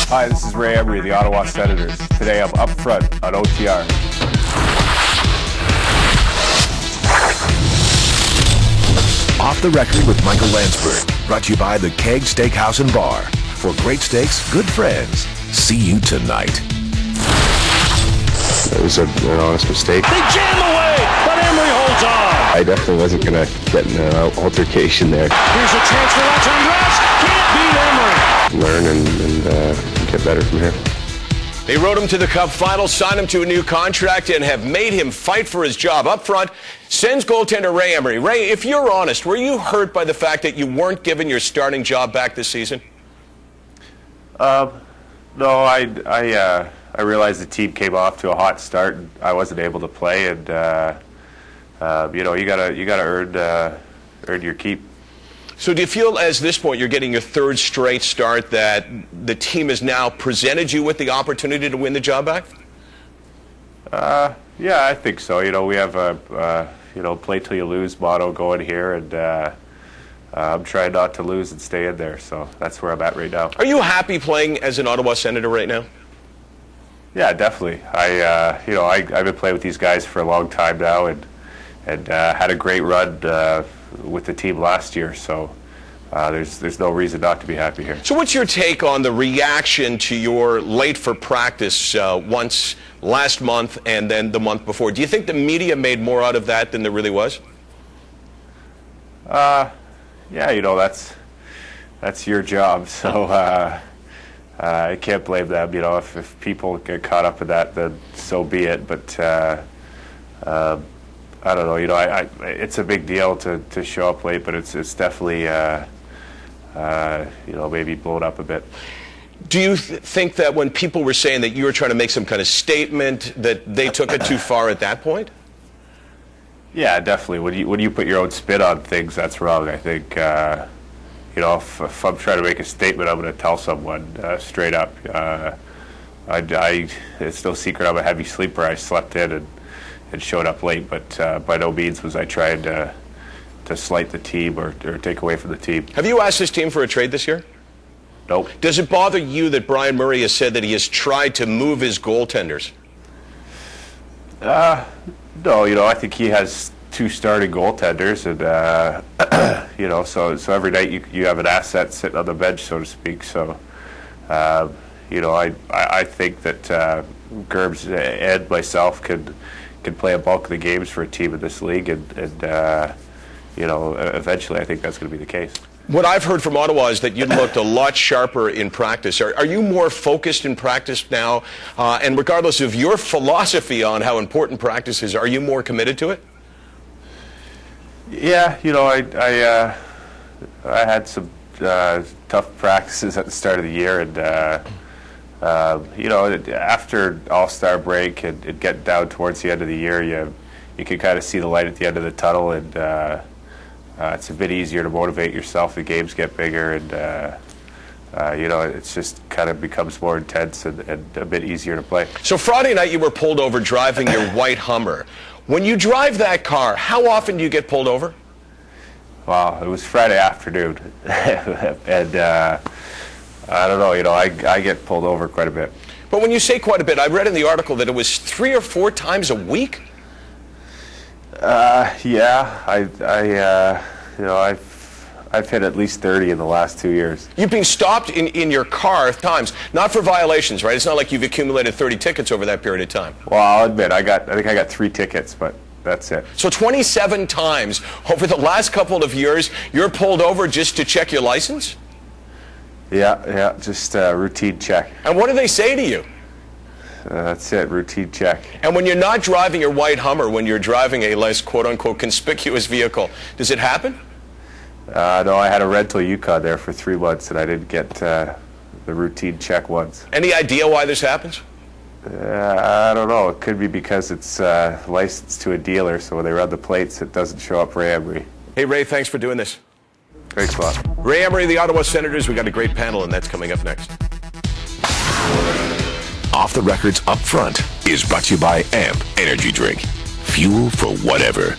Hi, this is Ray Emery, the Ottawa Senators. Today I'm up front on OTR. Off the Record with Michael Landsberg, brought to you by the Keg Steakhouse and Bar. For great steaks, good friends. See you tonight. It was an honest mistake. They jam away, but Emery holds on. I definitely wasn't going to get in an altercation there. Here's a chance for Lachondras. Can't beat Emery. Learn and get better from here. They rode him to the Cup final, signed him to a new contract, and have made him fight for his job. Up front, sends goaltender Ray Emery. Ray, if you're honest, were you hurt by the fact that you weren't given your starting job back this season? No, I realized the team came off to a hot start, and I wasn't able to play. And you gotta earn your keep. So do you feel, as this point, you're getting your third straight start, that the team has now presented you with the opportunity to win the job back? Yeah, I think so. We have a play till you lose motto going here, and I'm trying not to lose and stay in there. So that's where I'm at right now. Are you happy playing as an Ottawa Senator right now? Yeah, definitely. I've been playing with these guys for a long time now, and had a great run with the team last year. So there's no reason not to be happy here. So what's your take on the reaction to your late for practice once last month and then the month before? Do you think the media made more out of that than there really was? Yeah, that's your job. So. I can't blame them. If people get caught up in that, then so be it. But I don't know. It's a big deal to show up late, but it's definitely maybe blown up a bit. Do you think that when people were saying that you were trying to make some kind of statement, that they took it too far at that point? Yeah, definitely. When you put your own spin on things, that's wrong. I think. If I'm trying to make a statement, I'm going to tell someone straight up. It's no secret I'm a heavy sleeper. I slept in and showed up late, but by no means was I trying to slight the team or take away from the team. Have you asked this team for a trade this year? Nope. Does it bother you that Brian Murray has said that he has tried to move his goaltenders? No, I think he has two starting goaltenders, and so every night you have an asset sitting on the bench, so to speak. So I think that Gerbs and myself can play a bulk of the games for a team in this league, and eventually I think that's going to be the case. What I've heard from Ottawa is that you looked a lot sharper in practice. Are you more focused in practice now? And regardless of your philosophy on how important practice is, are you more committed to it? Yeah, I had some tough practices at the start of the year, and after All-Star break and getting down towards the end of the year, you can kind of see the light at the end of the tunnel, and it's a bit easier to motivate yourself. The games get bigger, and it's just kind of becomes more intense and a bit easier to play. So Friday night you were pulled over driving your white Hummer. When you drive that car, how often do you get pulled over? Well, it was Friday afternoon, and I don't know, I get pulled over quite a bit. But when you say quite a bit, I read in the article that it was 3 or 4 times a week? Yeah, I've hit at least 30 in the last 2 years. You've been stopped in your car times, not for violations, right? It's not like you've accumulated 30 tickets over that period of time. Well, I'll admit, I think I got 3 tickets, but that's it. So 27 times over the last couple of years, you're pulled over just to check your license? Yeah, just a routine check. And what do they say to you? That's it, routine check. And when you're not driving your white Hummer, when you're driving a less quote-unquote conspicuous vehicle, does it happen? No, I had a rental Yukon there for 3 months, and I didn't get the routine check once. Any idea why this happens? I don't know. It could be because it's licensed to a dealer, so when they run the plates, it doesn't show up Ray Emery. Hey, Ray, thanks for doing this. Great spot. Ray Emery, the Ottawa Senators. We got a great panel, and that's coming up next. Off the Records Up Front is brought to you by AMP Energy Drink. Fuel for whatever.